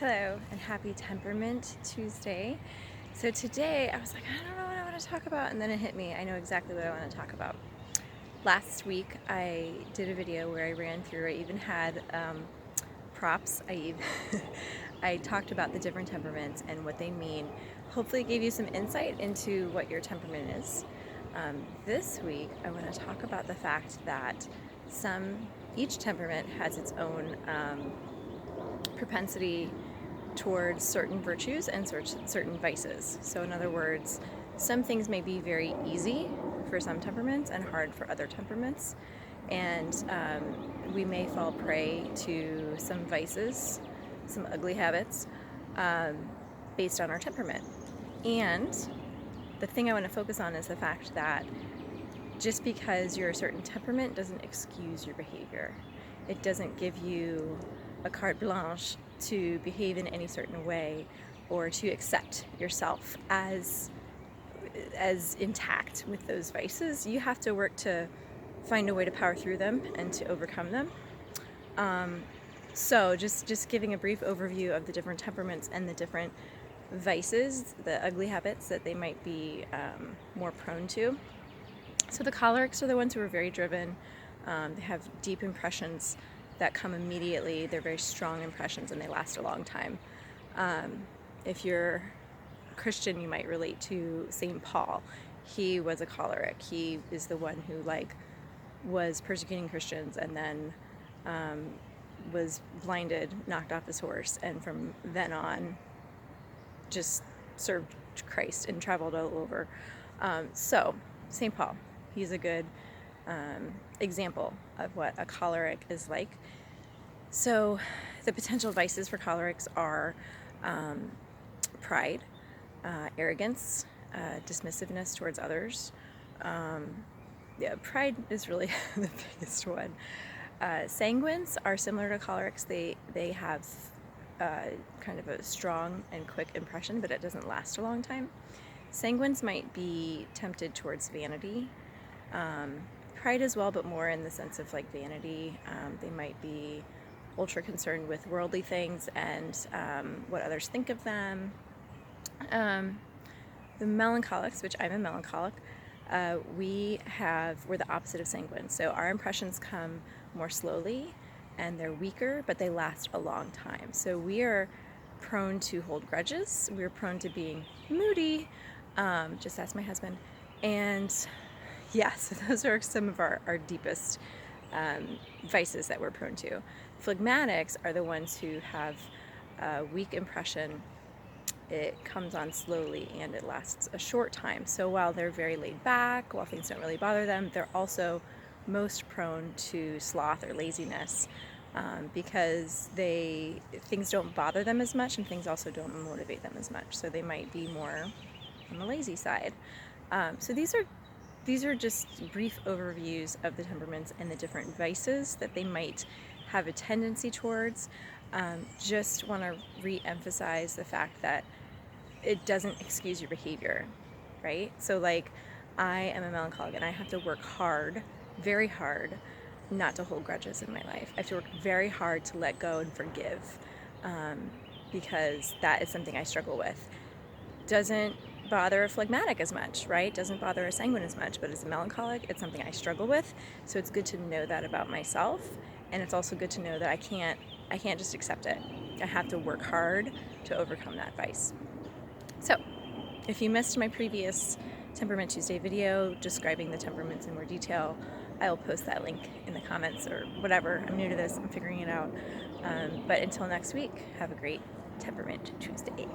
Hello and happy Temperament Tuesday. So today I was like, I don't know what I want to talk about, and then it hit me. I know exactly what I want to talk about. Last week I did a video where I ran through, I even had props. I talked about the different temperaments and what they mean. Hopefully it gave you some insight into what your temperament is. This week I want to talk about the fact that each temperament has its own propensity towards certain virtues and certain vices. So in other words, some things may be very easy for some temperaments and hard for other temperaments. And we may fall prey to some vices, some ugly habits, based on our temperament. And the thing I want to focus on is the fact that just because you're a certain temperament doesn't excuse your behavior. It doesn't give you a carte blanche to behave in any certain way or to accept yourself as intact with those vices. You have to work to find a way to power through them and to overcome them. So just giving a brief overview of the different temperaments and the different vices, the ugly habits that they might be more prone to. So the cholerics are the ones who are very driven. They have deep impressions that come immediately. They're very strong impressions and they last a long time. If you're a Christian, you might relate to St. Paul. He was a choleric. He is the one who was persecuting Christians and then was blinded, knocked off his horse, and from then on just served Christ and traveled all over. So St. Paul, he's a good example of what a choleric is like. So the potential vices for cholerics are pride, arrogance, dismissiveness towards others. Pride is really the biggest one. Sanguines are similar to cholerics. They have kind of a strong and quick impression, but it doesn't last a long time. Sanguines might be tempted towards vanity. Pride as well, but more in the sense of like vanity. They might be ultra concerned with worldly things and what others think of them. The melancholics, which I'm a melancholic, we're the opposite of sanguine. So our impressions come more slowly and they're weaker, but they last a long time. So we are prone to hold grudges. We're prone to being moody. Just ask my husband. And yeah, so those are some of our deepest vices that we're prone to. Phlegmatics are the ones who have a weak impression. It comes on slowly and it lasts a short time. So while they're very laid back, while things don't really bother them, they're also most prone to sloth or laziness because things don't bother them as much and things also don't motivate them as much. So they might be more on the lazy side. So these are just brief overviews of the temperaments and the different vices that they might have a tendency towards. Just want to re-emphasize the fact that it doesn't excuse your behavior, right? So like I am a melancholic and I have to work hard, very hard, not to hold grudges in my life. I have to work very hard to let go and forgive because that is something I struggle with. Doesn't bother a phlegmatic as much, right? Doesn't bother a sanguine as much, but as a melancholic, it's something I struggle with. So it's good to know that about myself, and it's also good to know that I can't just accept it. I have to work hard to overcome that vice. So, if you missed my previous Temperament Tuesday video describing the temperaments in more detail, I will post that link in the comments or whatever. I'm new to this, I'm figuring it out. But until next week, have a great Temperament Tuesday.